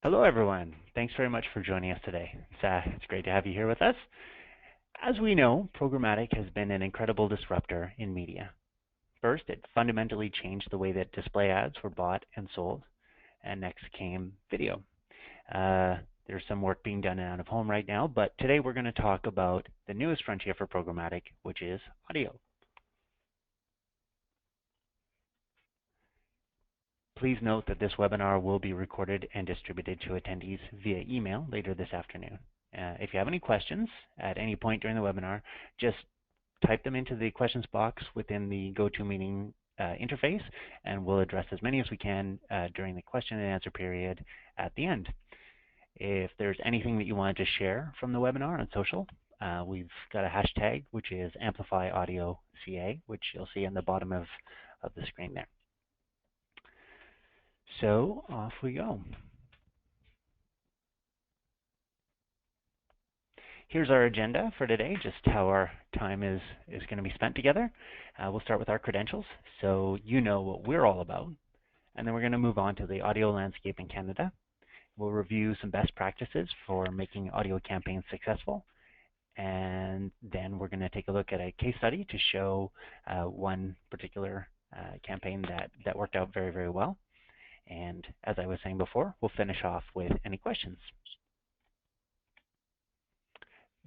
Hello, everyone. Thanks very much for joining us today. It's great to have you here with us. As we know, programmatic has been an incredible disruptor in media. First, it fundamentally changed the way that display ads were bought and sold, and next came video. There's some work being done out of home right now, but today we're going to talk about the newest frontier for programmatic, which is audio. Please note that this webinar will be recorded and distributed to attendees via email later this afternoon. If you have any questions at any point during the webinar, just type them into the questions box within the GoToMeeting interface, and we'll address as many as we can during the question and answer period at the end. If there's anything that you wanted to share from the webinar on social, we've got a hashtag, which is AmplifyAudioCA, which you'll see on the bottom of the screen there. So off we go. Here's our agenda for today, just how our time is going to be spent together. We'll start with our credentials, so you know what we're all about. And then we're going to move on to the audio landscape in Canada. We'll review some best practices for making audio campaigns successful. And then we're going to take a look at a case study to show one particular campaign that worked out very, very well. And as I was saying before, we'll finish off with any questions.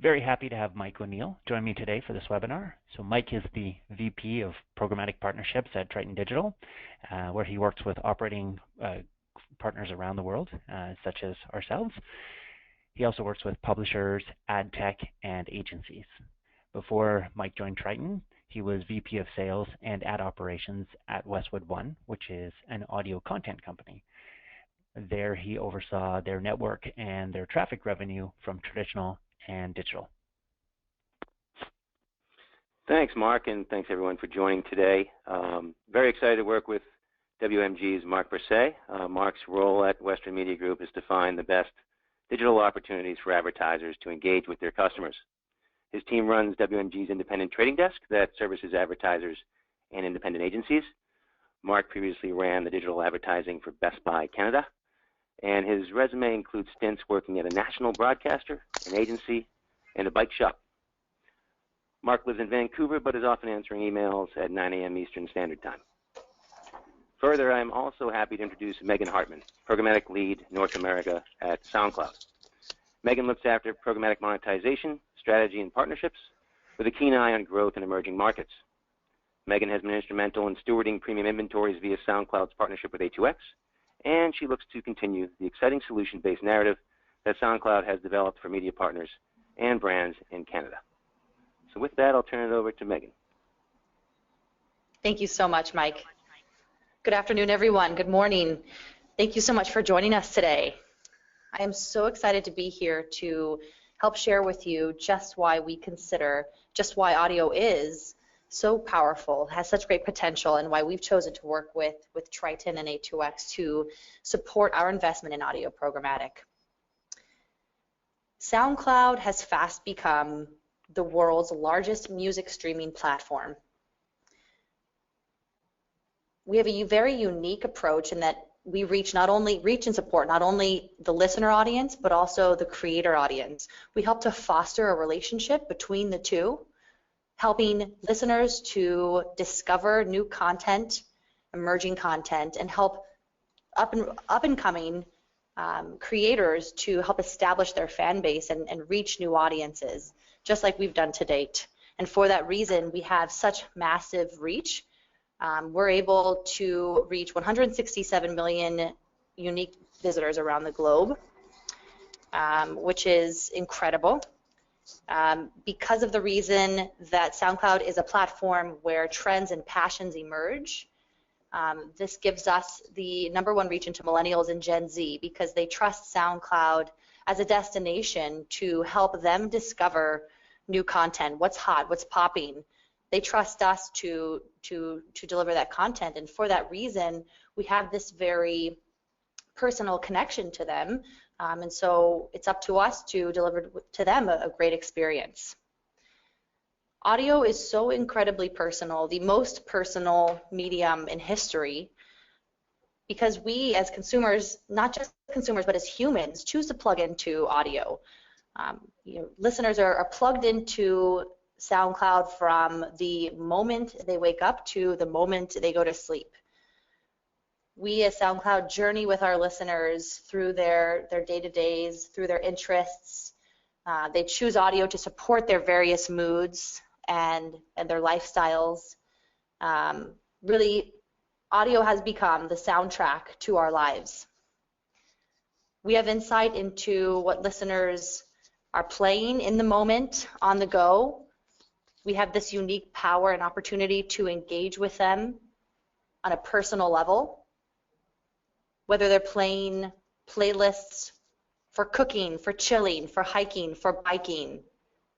Very happy to have Mike O'Neill join me today for this webinar. So Mike is the VP of Programmatic Partnerships at Triton Digital, where he works with operating partners around the world, such as ourselves. He also works with publishers, ad tech, and agencies. Before Mike joined Triton, he was VP of Sales and Ad Operations at Westwood One, which is an audio content company. There he oversaw their network and their traffic revenue from traditional and digital. Thanks, Mark, and thanks everyone for joining today. Very excited to work with WMG's Mark Bresset. Mark's role at Western Media Group is to find the best digital opportunities for advertisers to engage with their customers. His team runs WMG's independent trading desk that services advertisers and independent agencies. Mark previously ran the digital advertising for Best Buy Canada, and his resume includes stints working at a national broadcaster, an agency, and a bike shop. Mark lives in Vancouver, but is often answering emails at 9 a.m. Eastern Standard Time. Further, I'm also happy to introduce Megan Hartman, Programmatic Lead North America at SoundCloud. Megan looks after programmatic monetization, strategy, and partnerships with a keen eye on growth in emerging markets. Megan has been instrumental in stewarding premium inventories via SoundCloud's partnership with A2X, and she looks to continue the exciting solution-based narrative that SoundCloud has developed for media partners and brands in Canada. So with that, I'll turn it over to Megan. Thank you so much, Mike. Good afternoon, everyone. Good morning. Thank you so much for joining us today. I am so excited to be here to help share with you just why audio is so powerful, has such great potential, and why we've chosen to work with Triton and A2X to support our investment in audio programmatic. SoundCloud has fast become the world's largest music streaming platform. We have a very unique approach in that we reach and support not only the listener audience, but also the creator audience. We help to foster a relationship between the two, helping listeners to discover new content, emerging content, and help up and coming creators to help establish their fan base and reach new audiences, just like we've done to date. And for that reason, we have such massive reach. We're able to reach 167 million unique visitors around the globe, which is incredible. Because of the reason that SoundCloud is a platform where trends and passions emerge, this gives us the #1 reach into millennials and Gen Z because they trust SoundCloud as a destination to help them discover new content, what's hot, what's popping. They trust us to deliver that content, and for that reason, we have this very personal connection to them, and so it's up to us to deliver to them a great experience. Audio is so incredibly personal, the most personal medium in history, because we as consumers, not just consumers, but as humans, choose to plug into audio. Listeners are plugged into SoundCloud from the moment they wake up to the moment they go to sleep. We as SoundCloud journey with our listeners through their day-to-days, through their interests. They choose audio to support their various moods and their lifestyles. Really, audio has become the soundtrack to our lives. We have insight into what listeners are playing in the moment, on the go. We have this unique power and opportunity to engage with them on a personal level, whether they're playing playlists for cooking, for chilling, for hiking, for biking,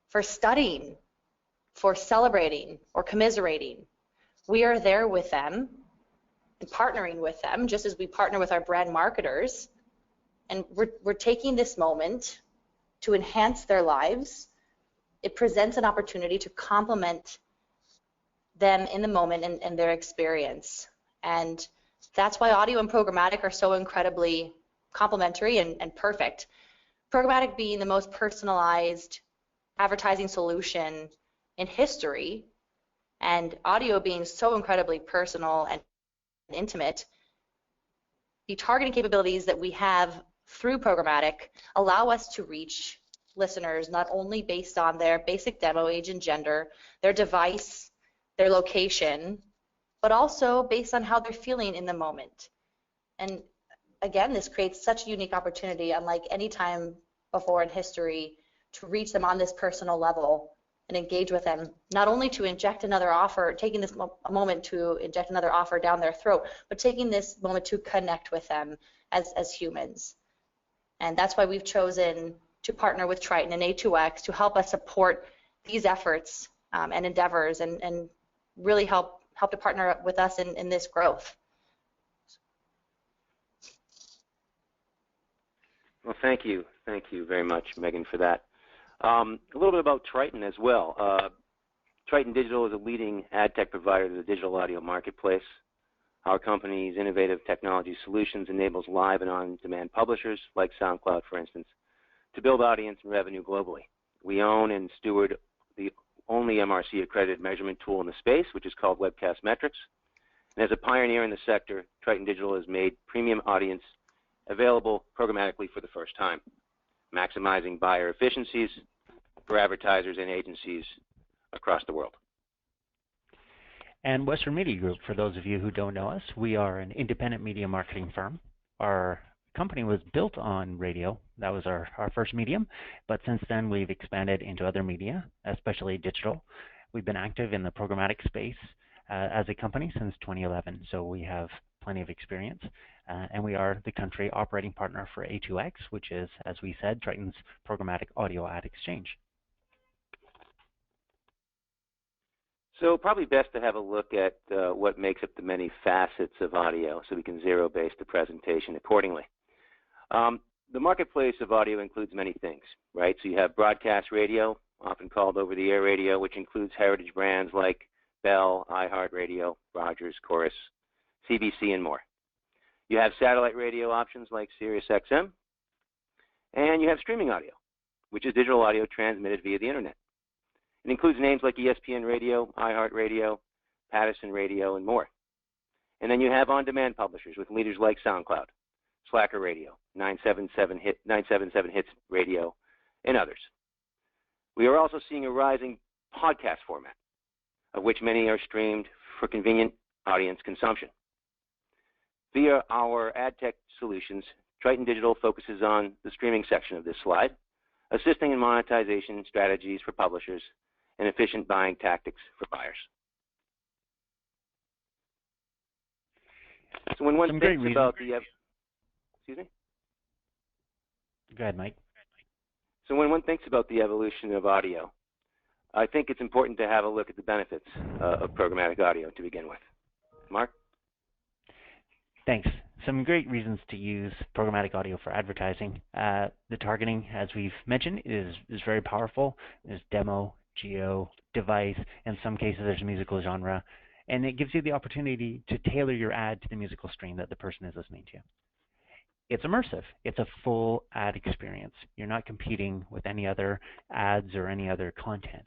for studying, for celebrating or commiserating. We are there with them and partnering with them, just as we partner with our brand marketers. And we're taking this moment to enhance their lives. It presents an opportunity to complement them in the moment and their experience. And that's why audio and programmatic are so incredibly complementary and perfect. Programmatic being the most personalized advertising solution in history, and audio being so incredibly personal and intimate, the targeting capabilities that we have through programmatic allow us to reach listeners not only based on their basic demo age and gender, their device, their location, but also based on how they're feeling in the moment. And again, this creates such a unique opportunity, unlike any time before in history, to reach them on this personal level and engage with them, not only to inject another offer, taking this moment to inject another offer down their throat, but taking this moment to connect with them as humans. And that's why we've chosen to partner with Triton and A2X to help us support these efforts and endeavors and really help to partner with us in this growth. Well, thank you very much, Megan, for that. A little bit about Triton as well. Triton Digital is a leading ad tech provider to the digital audio marketplace. Our company's innovative technology solutions enables live and on-demand publishers, like SoundCloud, for instance, to build audience and revenue globally. We own and steward the only MRC-accredited measurement tool in the space, which is called Webcast Metrics. And as a pioneer in the sector, Triton Digital has made premium audience available programmatically for the first time, maximizing buyer efficiencies for advertisers and agencies across the world. And Western Media Group, for those of you who don't know us, we are an independent media marketing firm. Our company was built on radio. That was our first medium, but since then we've expanded into other media, especially digital. We've been active in the programmatic space as a company since 2011, so we have plenty of experience. And we are the country operating partner for A2X, which is, as we said, Triton's programmatic audio ad exchange. So probably best to have a look at what makes up the many facets of audio so we can zero-base the presentation accordingly. The marketplace of audio includes many things, right? So you have broadcast radio, often called over-the-air radio, which includes heritage brands like Bell, iHeart Radio, Rogers, Chorus, CBC, and more. You have satellite radio options like SiriusXM, and you have streaming audio, which is digital audio transmitted via the internet. It includes names like ESPN Radio, iHeart Radio, Patterson Radio, and more. And then you have on-demand publishers with leaders like SoundCloud, Slacker Radio, 977 Hits Radio, and others. We are also seeing a rising podcast format, of which many are streamed for convenient audience consumption. Via our ad tech solutions, Triton Digital focuses on the streaming section of this slide, assisting in monetization strategies for publishers and efficient buying tactics for buyers. So when one thinks about the excuse me? Go ahead, Mike. So when one thinks about the evolution of audio, I think it's important to have a look at the benefits of programmatic audio to begin with. Mark? Thanks. Some great reasons to use programmatic audio for advertising. The targeting, as we've mentioned, is very powerful. There's demo, geo, device. In some cases, there's musical genre. And it gives you the opportunity to tailor your ad to the musical stream that the person is listening to. It's immersive. It's a full ad experience. You're not competing with any other ads or any other content.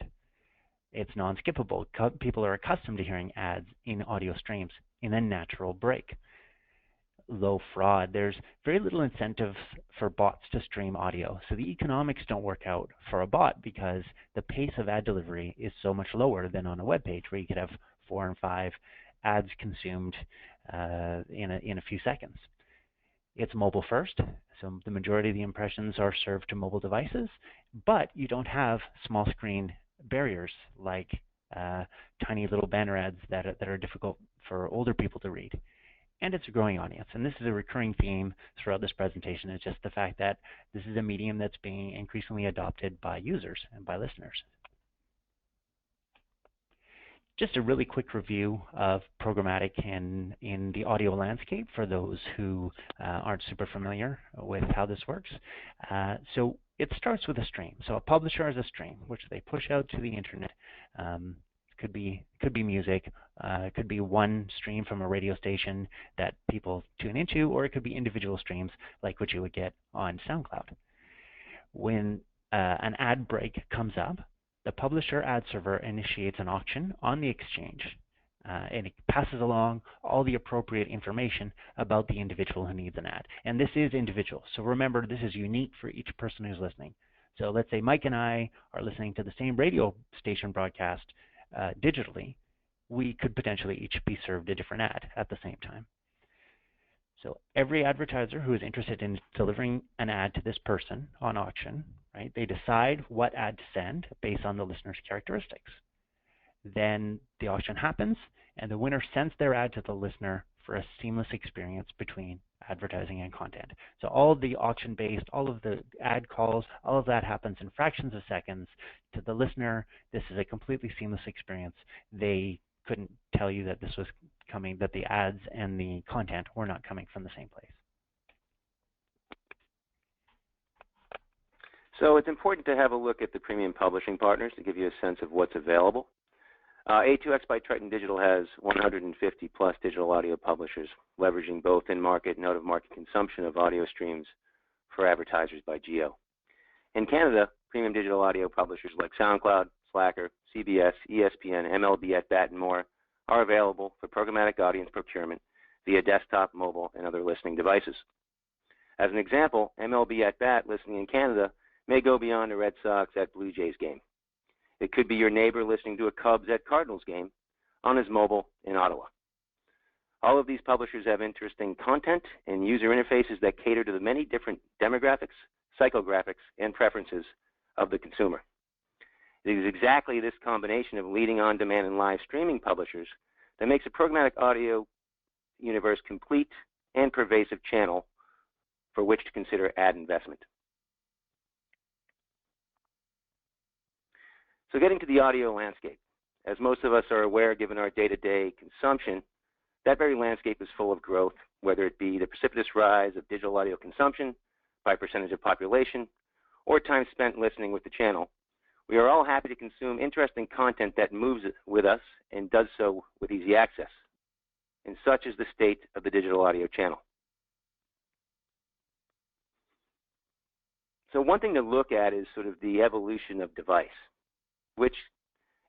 It's non-skippable. People are accustomed to hearing ads in audio streams in a natural break. Low fraud. There's very little incentive for bots to stream audio. So the economics don't work out for a bot because the pace of ad delivery is so much lower than on a web page where you could have 4 and 5 ads consumed in a few seconds. It's mobile first, so the majority of the impressions are served to mobile devices, but you don't have small screen barriers like tiny little banner ads that are difficult for older people to read. And it's a growing audience, and this is a recurring theme throughout this presentation. It's just the fact that this is a medium that's being increasingly adopted by users and by listeners. Just a really quick review of programmatic in the audio landscape for those who aren't super familiar with how this works. So it starts with a stream. So a publisher has a stream, which they push out to the internet. Could be music, it could be one stream from a radio station that people tune into, or it could be individual streams like what you would get on SoundCloud. When an ad break comes up, the publisher ad server initiates an auction on the exchange, and it passes along all the appropriate information about the individual who needs an ad. And this is individual, so remember this is unique for each person who's listening. So let's say Mike and I are listening to the same radio station broadcast digitally. We could potentially each be served a different ad at the same time. So every advertiser who is interested in delivering an ad to this person on auction, right, they decide what ad to send based on the listener's characteristics. Then the auction happens, and the winner sends their ad to the listener for a seamless experience between advertising and content. So all of the auction-based, all of the ad calls, all of that happens in fractions of seconds. To the listener, this is a completely seamless experience. They couldn't tell you that this was coming, that the ads and the content were not coming from the same place. So it's important to have a look at the premium publishing partners to give you a sense of what's available. A2X by Triton Digital has 150 plus digital audio publishers leveraging both in-market and out-of-market consumption of audio streams for advertisers by geo. In Canada, premium digital audio publishers like SoundCloud, Slacker, CBS, ESPN, MLB at Bat, and more are available for programmatic audience procurement via desktop, mobile, and other listening devices. As an example, MLB at Bat listening in Canada may go beyond a Red Sox at Blue Jays game. It could be your neighbor listening to a Cubs at Cardinals game on his mobile in Ottawa. All of these publishers have interesting content and user interfaces that cater to the many different demographics, psychographics, and preferences of the consumer. It is exactly this combination of leading on-demand and live streaming publishers that makes a programmatic audio universe complete and pervasive channel for which to consider ad investment. So getting to the audio landscape. As most of us are aware, given our day-to-day consumption, that very landscape is full of growth, whether it be the precipitous rise of digital audio consumption by percentage of population or time spent listening with the channel. We are all happy to consume interesting content that moves with us and does so with easy access. And such is the state of the digital audio channel. So one thing to look at is sort of the evolution of device, which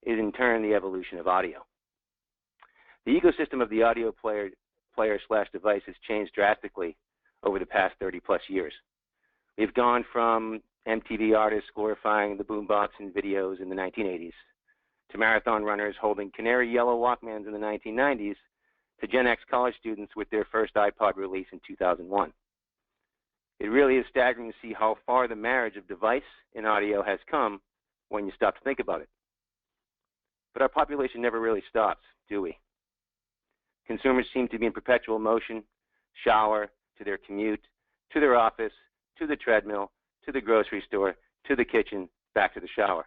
is in turn the evolution of audio. The ecosystem of the audio player/device has changed drastically over the past 30 plus years. We've gone from MTV artists glorifying the boombox in videos in the 1980s, to marathon runners holding canary yellow Walkmans in the 1990s, to Gen X college students with their first iPod release in 2001. It really is staggering to see how far the marriage of device and audio has come when you stop to think about it. But our population never really stops, do we? Consumers seem to be in perpetual motion, shower, to their commute, to their office, to the treadmill, to the grocery store, to the kitchen, back to the shower.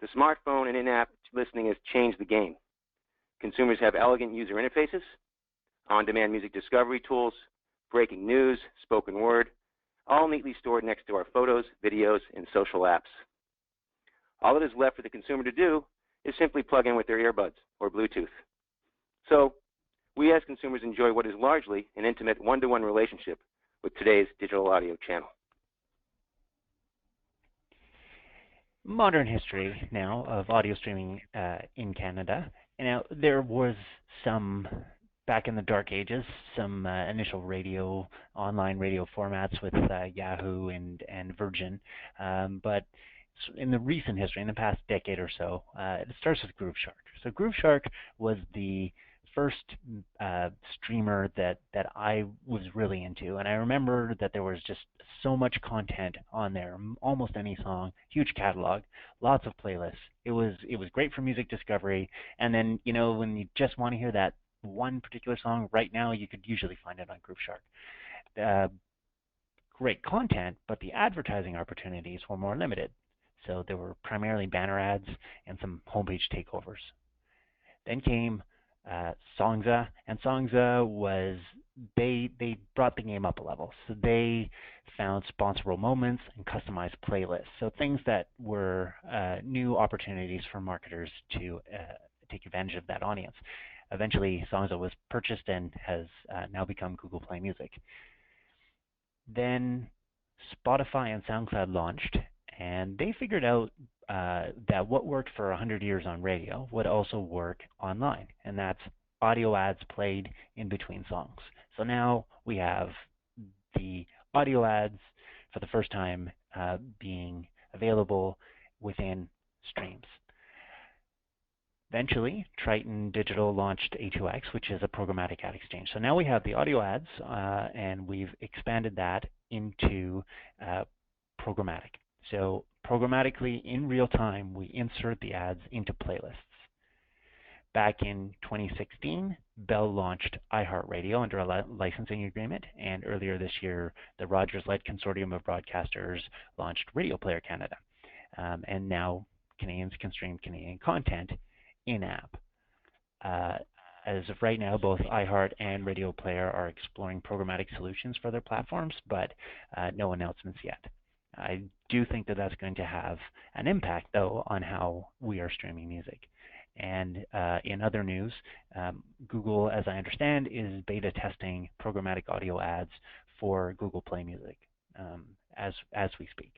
The smartphone and in-app listening has changed the game. Consumers have elegant user interfaces, on-demand music discovery tools, breaking news, spoken word, all neatly stored next to our photos, videos, and social apps. All that is left for the consumer to do is simply plug in with their earbuds or Bluetooth So we as consumers enjoy what is largely an intimate one-to-one relationship with today's digital audio channel. Modern history now of audio streaming in Canada. Now, there was some, back in the dark ages, some initial online radio formats with Yahoo and Virgin, but in the recent history, in the past decade or so, it starts with Groove Shark. So Groove Shark was the first streamer that I was really into, and I remember that there was just so much content on there, almost any song, huge catalog, lots of playlists. It was great for music discovery, and then when you just want to hear that one particular song right now, you could usually find it on Groove Shark. Great content, but the advertising opportunities were more limited. So there were primarily banner ads and some homepage takeovers. Then came Songza, and Songza was, they brought the game up a level. So they found sponsorable moments and customized playlists. So things that were new opportunities for marketers to take advantage of that audience. Eventually, Songza was purchased and has now become Google Play Music. Then Spotify and SoundCloud launched, and they figured out that what worked for 100 years on radio would also work online, and that's audio ads played in between songs. So now we have the audio ads for the first time being available within streams. Eventually, Triton Digital launched A2X, which is a programmatic ad exchange. So now we have the audio ads, and we've expanded that into programmatic. So programmatically, in real time, we insert the ads into playlists. Back in 2016, Bell launched iHeart under a licensing agreement, and earlier this year, the Rogers-led consortium of broadcasters launched Radio Player Canada. And now Canadians can stream Canadian content in-app. As of right now, both iHeart and Radio Player are exploring programmatic solutions for their platforms, but no announcements yet. I do think that that's going to have an impact, though, on how we are streaming music. And in other news, Google, as I understand, is beta testing programmatic audio ads for Google Play Music as we speak.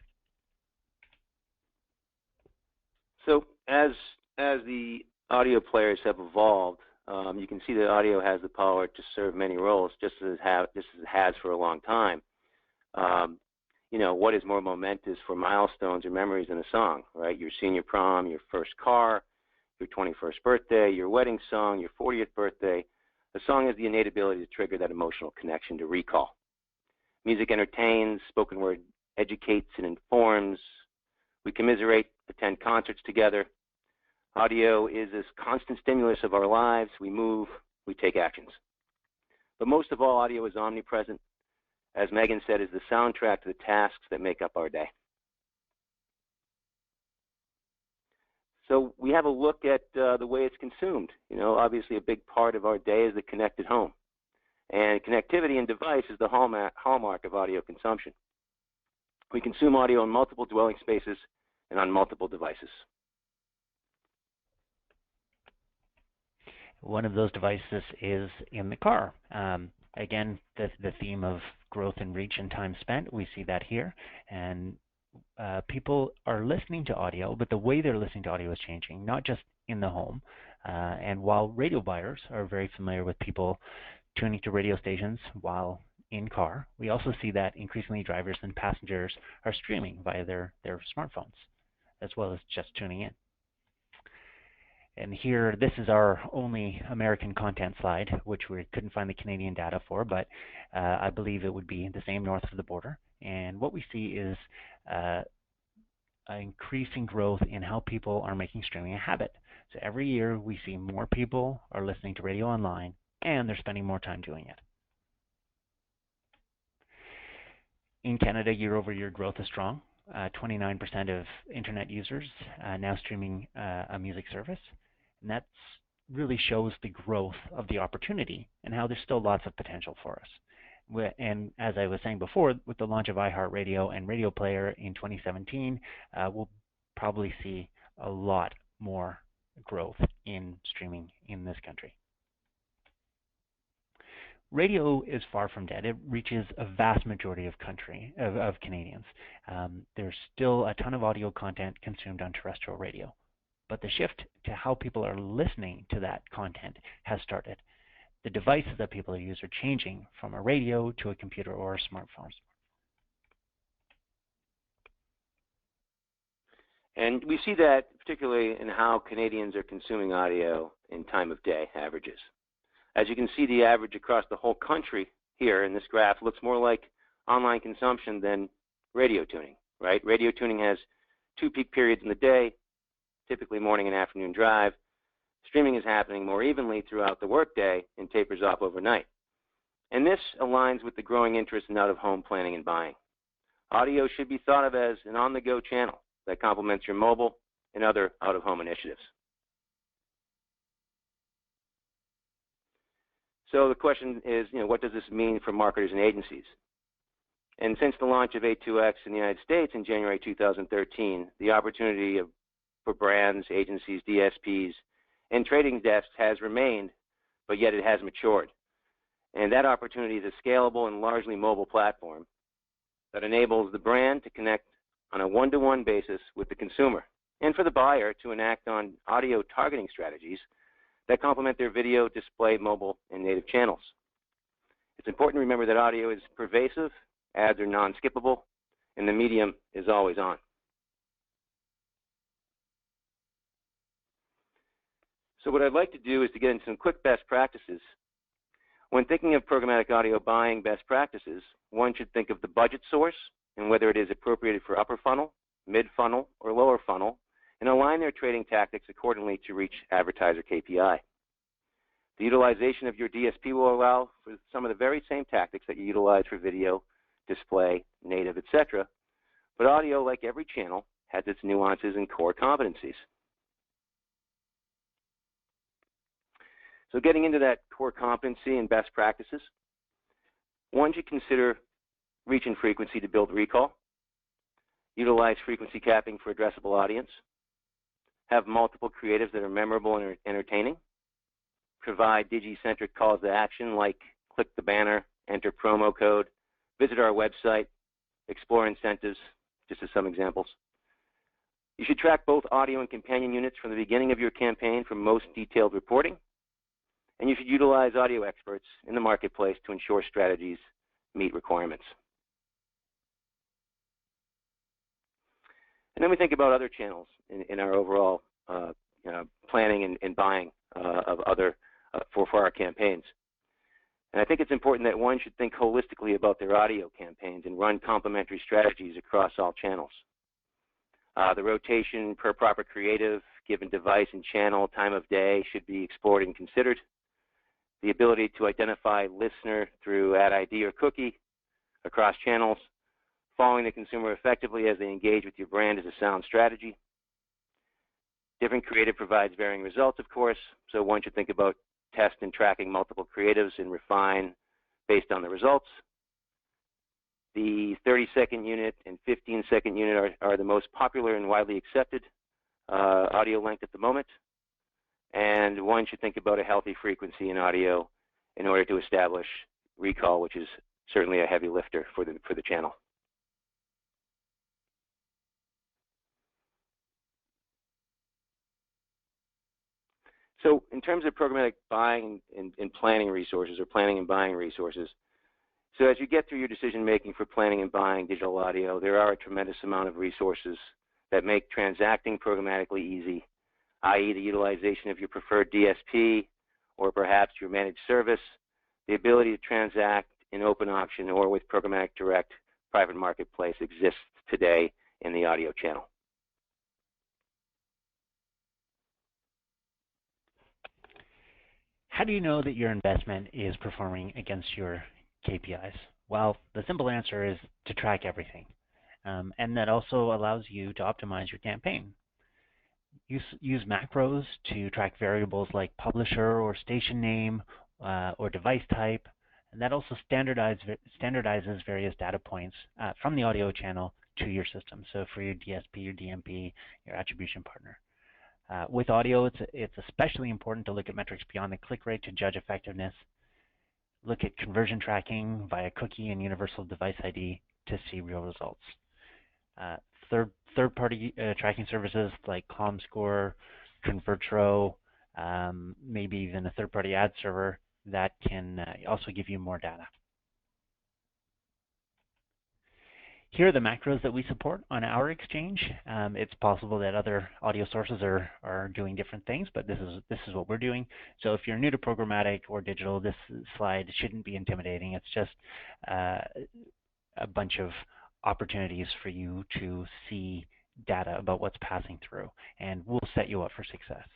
So as the audio players have evolved, you can see that audio has the power to serve many roles, just as it has for a long time. What is more momentous for milestones or memories in a song, right? Your senior prom, your first car, your 21st birthday, your wedding song, your 40th birthday. A song has the innate ability to trigger that emotional connection to recall. Music entertains, spoken word educates and informs. We commiserate, attend concerts together. Audio is this constant stimulus of our lives. We move, we take actions. But most of all, audio is omnipresent. As Megan said, is the soundtrack to the tasks that make up our day. So we have a look at the way it's consumed. Obviously a big part of our day is the connected home. And connectivity and device is the hallmark of audio consumption. We consume audio in multiple dwelling spaces and on multiple devices. One of those devices is in the car. Again, the theme of growth and reach and time spent, we see that here. And people are listening to audio, but the way they're listening to audio is changing, not just in the home. And while radio buyers are very familiar with people tuning to radio stations while in car, we also see that increasingly drivers and passengers are streaming via their smartphones, as well as just tuning in. And here, this is our only American content slide, which we couldn't find the Canadian data for, but I believe it would be the same north of the border. And what we see is increasing growth in how people are making streaming a habit. So every year, we see more people are listening to radio online, and they're spending more time doing it. In Canada, year-over-year growth is strong. 29% of internet users now streaming a music service. And that really shows the growth of the opportunity and how there's still lots of potential for us. And as I was saying before, with the launch of iHeart and Radio Player in 2017, we'll probably see a lot more growth in streaming in this country. radio is far from dead. It reaches a vast majority of Canadians. There's still a ton of audio content consumed on terrestrial radio. But the shift to how people are listening to that content has started. The devices that people use are changing from a radio to a computer or a smartphone. And we see that particularly in how Canadians are consuming audio in time of day averages. As you can see, the average across the whole country here in this graph looks more like online consumption than radio tuning, right? Radio tuning has 2 peak periods in the day, typically morning and afternoon drive. Streaming is happening more evenly throughout the workday and tapers off overnight. And this aligns with the growing interest in out-of-home planning and buying. Audio should be thought of as an on-the-go channel that complements your mobile and other out-of-home initiatives. So the question is, what does this mean for marketers and agencies? And since the launch of A2X in the United States in January 2013, the opportunity for brands, agencies, DSPs, and trading desks has remained, but yet it has matured. And that opportunity is a scalable and largely mobile platform that enables the brand to connect on a one-to-one basis with the consumer, and for the buyer to enact on audio targeting strategies that complement their video, display, mobile, and native channels. It's important to remember that audio is pervasive, ads are non-skippable, and the medium is always on. So what I'd like to do is to get into some quick best practices. When thinking of programmatic audio buying best practices, one should think of the budget source and whether it is appropriated for upper funnel, mid-funnel, or lower funnel, and align their trading tactics accordingly to reach advertiser KPI. The utilization of your DSP will allow for some of the very same tactics that you utilize for video, display, native, etc. But audio, like every channel, has its nuances and core competencies. So getting into that core competency and best practices, one should consider reach and frequency to build recall, utilize frequency capping for addressable audience, have multiple creatives that are memorable and entertaining, provide digi-centric calls to action like click the banner, enter promo code, visit our website, explore incentives, just as some examples. You should track both audio and companion units from the beginning of your campaign for most detailed reporting, and you should utilize audio experts in the marketplace to ensure strategies meet requirements. And then we think about other channels in our overall planning and buying of other for our campaigns. And I think it's important that one should think holistically about their audio campaigns and run complementary strategies across all channels. The rotation per proper creative, given device and channel, time of day should be explored and considered. The ability to identify listener through ad ID or cookie across channels, following the consumer effectively as they engage with your brand is a sound strategy. Different creative provides varying results, of course, so one should think about test and tracking multiple creatives and refine based on the results. The 30-second unit and 15-second unit are the most popular and widely accepted audio length at the moment. And one should think about a healthy frequency in audio in order to establish recall, which is certainly a heavy lifter for the channel. So in terms of programmatic buying and planning resources, or planning and buying resources, so as you get through your decision making for planning and buying digital audio, there are a tremendous amount of resources that make transacting programmatically easy, i.e. the utilization of your preferred DSP or perhaps your managed service, the ability to transact in open auction or with Programmatic Direct private marketplace exists today in the audio channel. How do you know that your investment is performing against your KPIs? Well, the simple answer is to track everything. And that also allows you to optimize your campaign. Use macros to track variables like publisher or station name or device type. And that also standardizes various data points from the audio channel to your system. So for your DSP, your DMP, your attribution partner. With audio, it's especially important to look at metrics beyond the click rate to judge effectiveness. look at conversion tracking via cookie and universal device ID to see real results. Third-party tracking services like ComScore, ConvertRow, maybe even a third-party ad server that can also give you more data. Here are the macros that we support on our exchange. It's possible that other audio sources are doing different things, but this is what we're doing. So if you're new to programmatic or digital, this slide shouldn't be intimidating. It's just a bunch of opportunities for you to see data about what's passing through, and we'll set you up for success.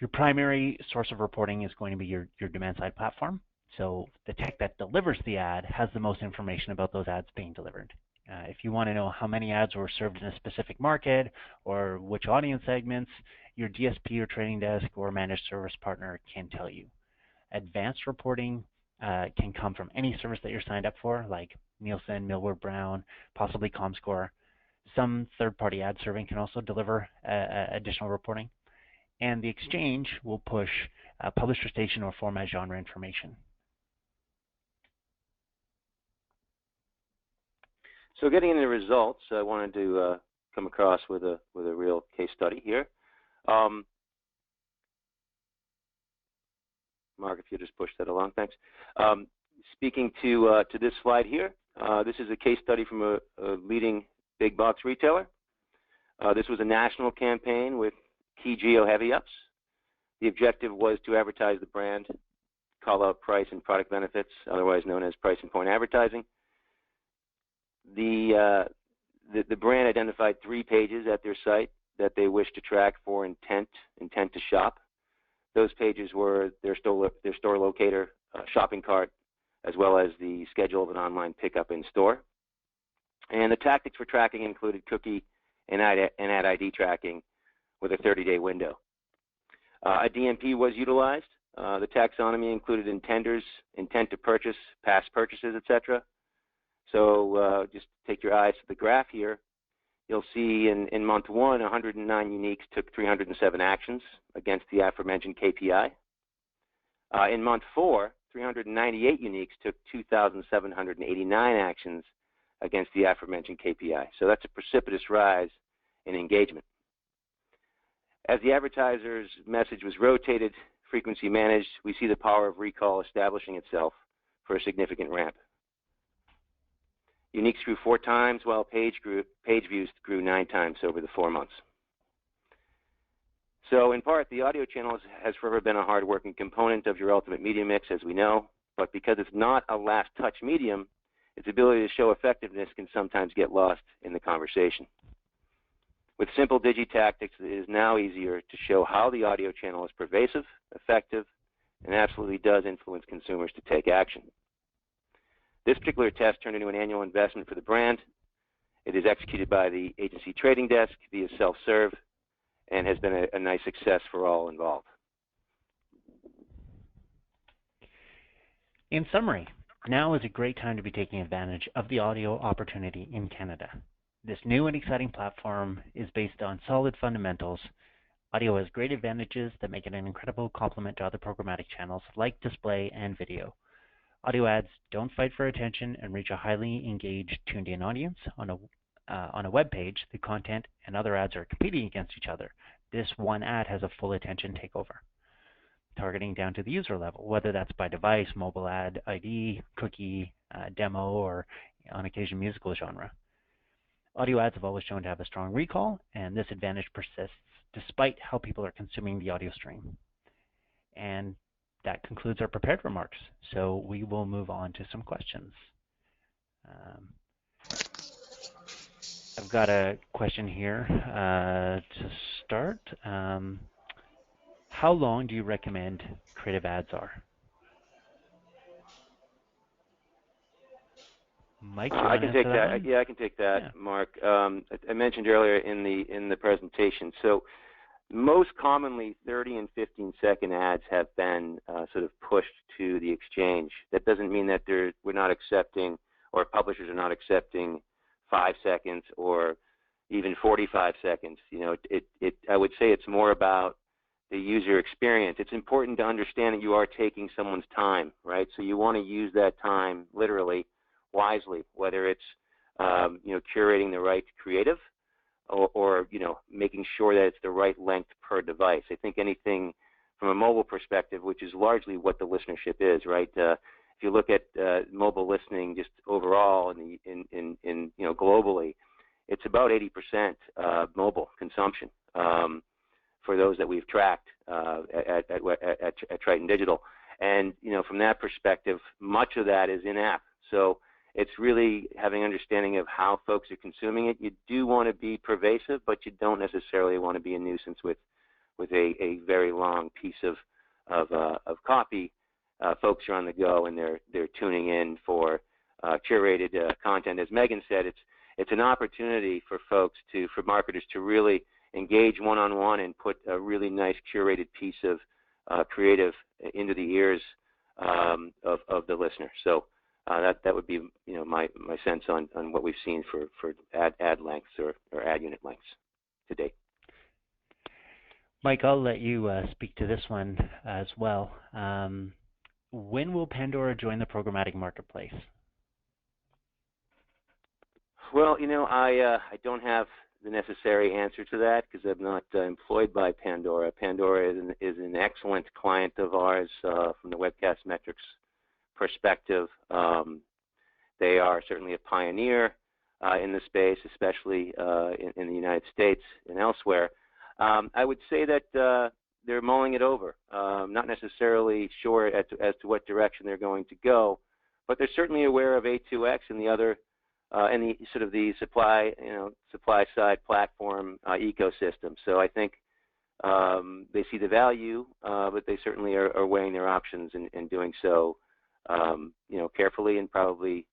Your primary source of reporting is going to be your demand-side platform. So the tech that delivers the ad has the most information about those ads being delivered. If you want to know how many ads were served in a specific market or which audience segments, your DSP or trading desk or managed service partner can tell you. Advanced reporting can come from any service that you're signed up for, like Nielsen, Millward Brown, possibly ComScore. Some third-party ad serving can also deliver additional reporting. And the exchange will push publisher station or format genre information. So getting into the results, I wanted to come across with a real case study here. Mark, if you just push that along, thanks. Speaking to this slide here, this is a case study from a leading big box retailer. This was a national campaign with key geo heavy ups. The objective was to advertise the brand, call out price and product benefits, otherwise known as price and point advertising. The brand identified 3 pages at their site that they wished to track for intent to shop. Those pages were their store locator, shopping cart, as well as the schedule of an online pickup in store. And the tactics for tracking included cookie and ad ID tracking with a 30-day window. A DMP was utilized. The taxonomy included intenders, intent to purchase, past purchases, etc. So just take your eyes to the graph here. You'll see in month 1, 109 uniques took 307 actions against the aforementioned KPI. In month 4, 398 uniques took 2,789 actions against the aforementioned KPI. So that's a precipitous rise in engagement. As the advertiser's message was rotated, frequency managed, we see the power of recall establishing itself for a significant ramp. Uniques grew 4 times, while page views grew 9 times over the 4 months. So in part, the audio channel has forever been a hard-working component of your ultimate media mix, as we know, but because it's not a last-touch medium, its ability to show effectiveness can sometimes get lost in the conversation. With simple digi-tactics, it is now easier to show how the audio channel is pervasive, effective, and absolutely does influence consumers to take action. This particular test turned into an annual investment for the brand. It is executed by the agency trading desk via self-serve and has been a nice success for all involved. In summary, now is a great time to be taking advantage of the audio opportunity in Canada. This new and exciting platform is based on solid fundamentals. Audio has great advantages that make it an incredible complement to other programmatic channels like display and video. Audio ads don't fight for attention and reach a highly engaged, tuned-in audience. On a web page, the content and other ads are competing against each other. This one ad has a full attention takeover, targeting down to the user level, whether that's by device, mobile ad ID, cookie, demo, or on occasion musical genre. Audio ads have always shown to have a strong recall, and this advantage persists despite how people are consuming the audio stream. And that concludes our prepared remarks. So we will move on to some questions. I've got a question here to start. How long do you recommend creative ads are? Mike, I can take that. Yeah, I can take that, yeah. Mark. I mentioned earlier in the presentation. So most commonly, 30 and 15-second ads have been sort of pushed to the exchange. That doesn't mean that we're not accepting, or publishers are not accepting 5 seconds or even 45 seconds. You know, I would say it's more about user experience. It's important to understand that you are taking someone's time, right? So you want to use that time literally, wisely, whether it's curating the right creative or making sure that it's the right length per device. I think anything from a mobile perspective, which is largely what the listenership is, right? If you look at mobile listening just overall in globally, it's about 80% mobile consumption for those that we've tracked at Triton Digital. And from that perspective, much of that is in-app. So it's really having understanding of how folks are consuming it. You do want to be pervasive, but you don't necessarily want to be a nuisance with a very long piece of copy. Folks are on the go and they're tuning in for curated content. As Megan said, it's an opportunity for marketers to really engage one-on-one and put a really nice curated piece of creative into the ears of the listener. So that would be my sense on what we've seen for ad lengths or ad unit lengths to date. Mike, I'll let you speak to this one as well. When will Pandora join the programmatic marketplace? Well, I don't have the necessary answer to that because I'm not employed by Pandora. Pandora is an excellent client of ours from the webcast metrics perspective. They are certainly a pioneer in the space, especially in the United States and elsewhere. I would say that they're mulling it over. Not necessarily sure as to what direction they're going to go, but they're certainly aware of A2X and the other and the sort of the supply side platform ecosystem. So I think they see the value, but they certainly are weighing their options and doing so carefully and probably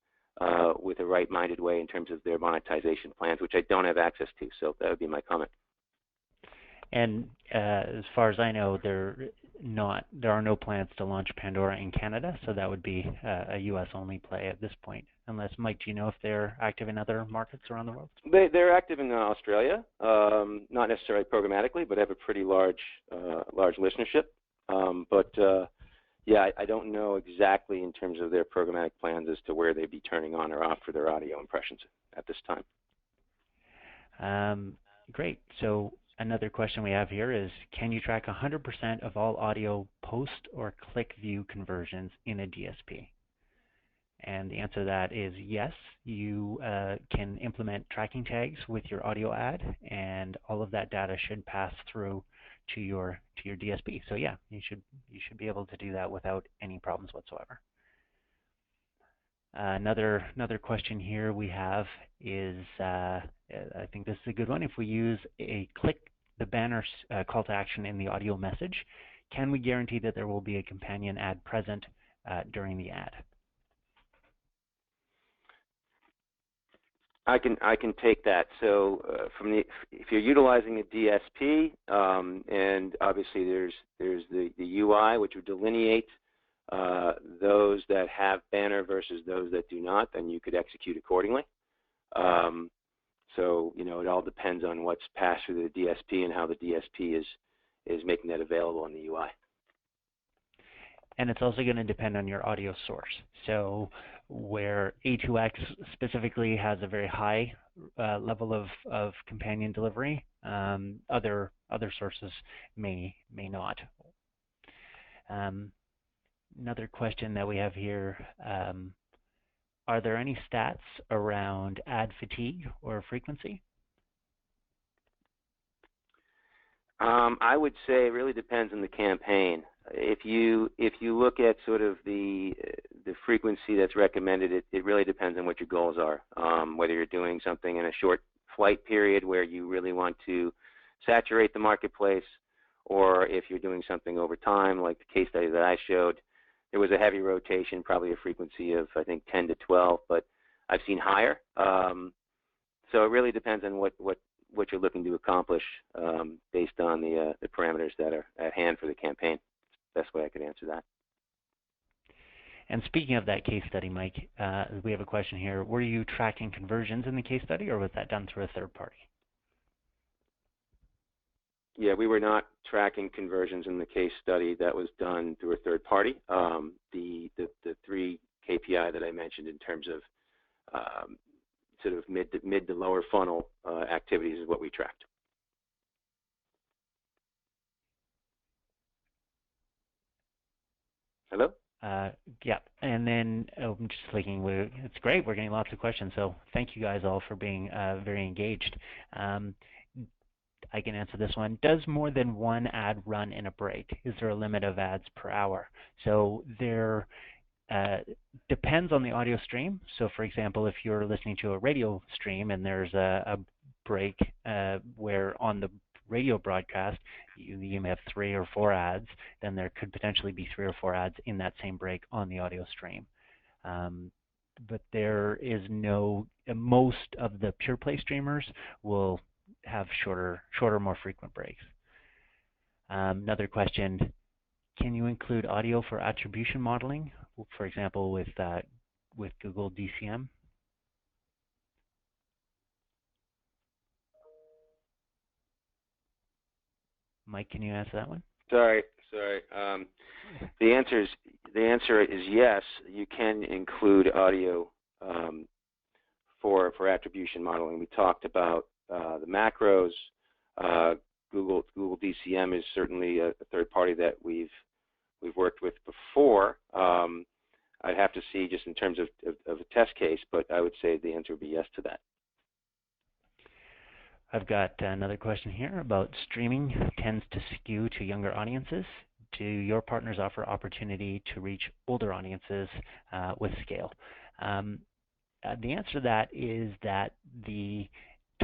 with a right-minded way in terms of their monetization plans, which I don't have access to. So that would be my comment. And as far as I know, there are no plans to launch Pandora in Canada, so that would be a U.S. only play at this point. Unless, Mike, do you know if they're active in other markets around the world? They're active in Australia, not necessarily programmatically, but have a pretty large listenership. I don't know exactly in terms of their programmatic plans as to where they'd be turning on or off for their audio impressions at this time. Great. So another question we have here is, can you track 100% of all audio post or click view conversions in a DSP? And the answer to that is yes. You can implement tracking tags with your audio ad, and all of that data should pass through to your DSP. So yeah, you should be able to do that without any problems whatsoever. Another question here we have is, I think this is a good one. If we use a click the banner call to action in the audio message, can we guarantee that there will be a companion ad present during the ad? I can take that. So if you're utilizing a DSP, and obviously there's the UI, which would delineate those that have banner versus those that do not, then you could execute accordingly. So it all depends on what's passed through the DSP and how the DSP is making that available in the UI. And it's also going to depend on your audio source. So where A2X specifically has a very high level of companion delivery, other sources may not. Another question that we have here, are there any stats around ad fatigue or frequency? I would say it really depends on the campaign. If you look at sort of the frequency that's recommended, it really depends on what your goals are. Whether you're doing something in a short flight period where you really want to saturate the marketplace, or if you're doing something over time, like the case study that I showed, there was a heavy rotation, probably a frequency of I think 10 to 12, but I've seen higher. So it really depends on what you're looking to accomplish based on the parameters that are at hand for the campaign. Best way I could answer that. And speaking of that case study, Mike, we have a question here. Were you tracking conversions in the case study, or was that done through a third party? Yeah, we were not tracking conversions in the case study. That was done through a third party. The three KPI that I mentioned in terms of sort of mid to lower funnel activities is what we tracked. Hello? Yeah, and then I'm just thinking, it's great. We're getting lots of questions, so thank you guys all for being very engaged. I can answer this one. Does more than one ad run in a break? Is there a limit of ads per hour? So there depends on the audio stream. So for example, if you're listening to a radio stream and there's a break where on the radio broadcast you may have 3 or 4 ads, then there could potentially be 3 or 4 ads in that same break on the audio stream. But there is no, most of the pure play streamers will have shorter, more frequent breaks. Another question, can you include audio for attribution modeling, for example, with Google DCM? Mike, can you answer that one? Sorry. The answer is yes. You can include audio for attribution modeling. We talked about the macros. Google DCM is certainly a third party that we've worked with before. I'd have to see just in terms of a test case, but I would say the answer would be yes to that. I've got another question here about streaming tends to skew to younger audiences. Do your partners offer opportunity to reach older audiences with scale? The answer to that is that the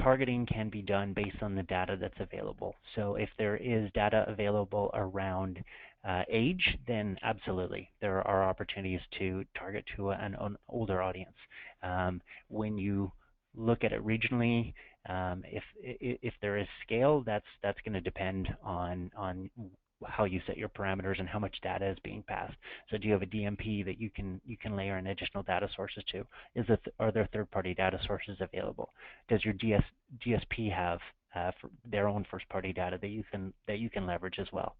targeting can be done based on the data that's available. So if there is data available around age, then absolutely, there are opportunities to target to an older audience. When you look at it regionally, if there is scale, that's going to depend on how you set your parameters and how much data is being passed. So do you have a DMP that you can layer in additional data sources to? Are there third-party data sources available? Does your DSP have their own first-party data that you can leverage as well?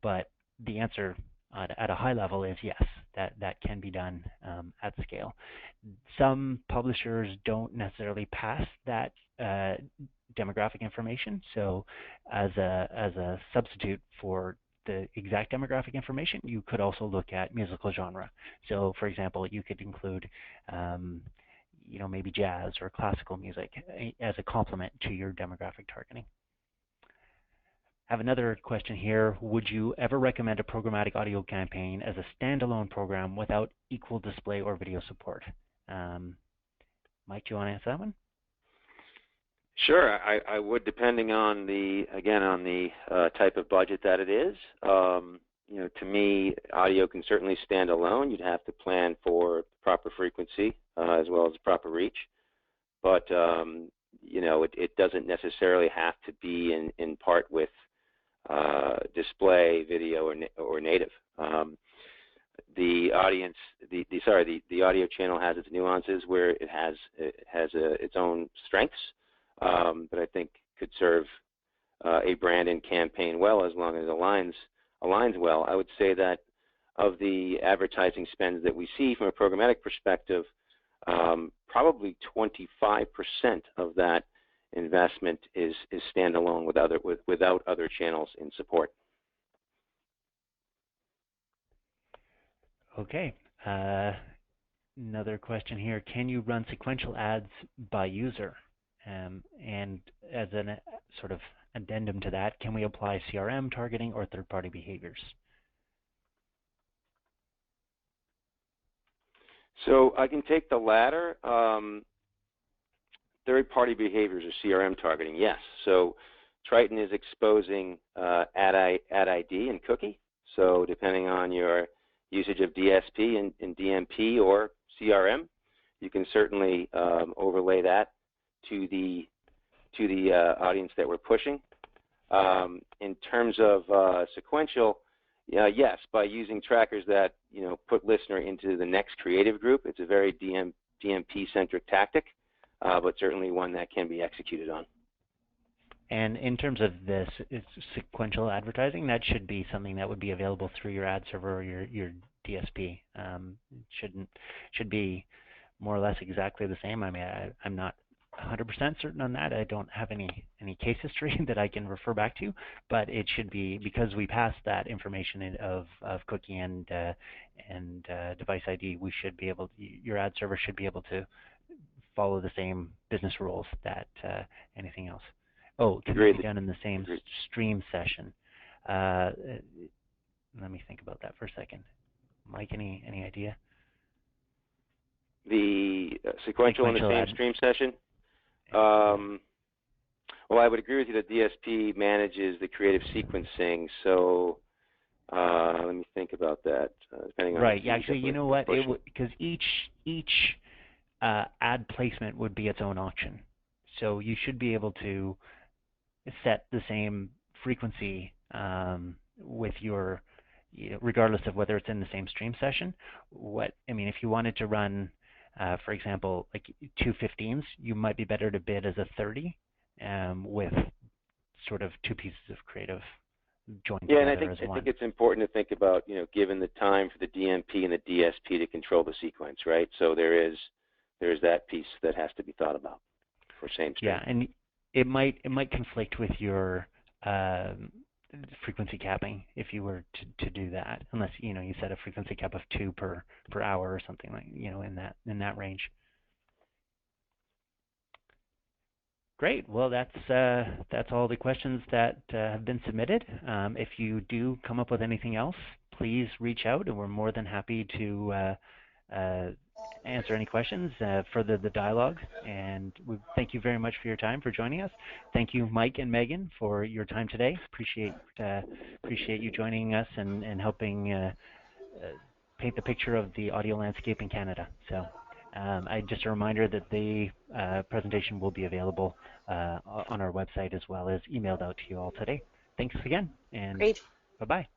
But the answer at a high level is yes, that can be done at scale. Some publishers don't necessarily pass that demographic information, so as a substitute for the exact demographic information, you could also look at musical genre. So for example, you could include maybe jazz or classical music as a complement to your demographic targeting. I have another question here. Would you ever recommend a programmatic audio campaign as a standalone program without equal display or video support? Mike, do you want to answer that one? Sure, I would, depending on the type of budget that it is. To me, audio can certainly stand alone. You'd have to plan for proper frequency as well as proper reach, but it doesn't necessarily have to be in part with display, video, or native. The audio channel has its nuances where it has its own strengths, that I think could serve a brand and campaign well as long as it aligns well. I would say that of the advertising spends that we see from a programmatic perspective, probably 25% of that investment is standalone without other channels in support. Okay. Another question here. Can you run sequential ads by user? And as a sort of addendum to that, can we apply CRM targeting or third-party behaviors? So I can take the latter. Third-party behaviors or CRM targeting, yes. So Triton is exposing ad ID and cookie. So depending on your usage of DSP and DMP or CRM, you can certainly overlay that to the audience that we're pushing. In terms of sequential, yes, by using trackers that put listener into the next creative group, it's a very DMP-centric tactic, but certainly one that can be executed on. And in terms of this, it's sequential advertising. That should be something that would be available through your ad server or your DSP. Should be more or less exactly the same. I mean, I'm not 100% certain on that. I don't have any case history that I can refer back to, but it should be, because we passed that information of cookie and device ID. We should be able. Your ad server should be able to follow the same business rules that anything else. Oh, can it be done in the same stream session? Let me think about that for a second. Mike, any idea? The sequential in the same stream session? Well, I would agree with you that DSP manages the creative sequencing, so let me think about that. Depending on actually, you know what? Because each ad placement would be its own auction, so you should be able to set the same frequency with your, regardless of whether it's in the same stream session. If you wanted to run, for example, like 2 15s, you might be better to bid as a 30 with sort of two pieces of creative joined together. Yeah, and I think it's important to think about, given the time for the DMP and the DSP to control the sequence, right? So there is that piece that has to be thought about for same stream. Yeah, and it might conflict with your frequency capping if you were to do that, unless you set a frequency cap of 2 per hour or something like in that range. Great. Well, that's all the questions that have been submitted. If you do come up with anything else, please reach out, and we're more than happy to answer any questions, further the dialogue. And we thank you very much for your time, for joining us. Thank you, Mike and Megan, for your time today. Appreciate you joining us and helping paint the picture of the audio landscape in Canada. So just a reminder that the presentation will be available on our website as well as emailed out to you all today. Thanks again, and Great. Bye-bye.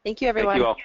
Thank you, everyone. Thank you all.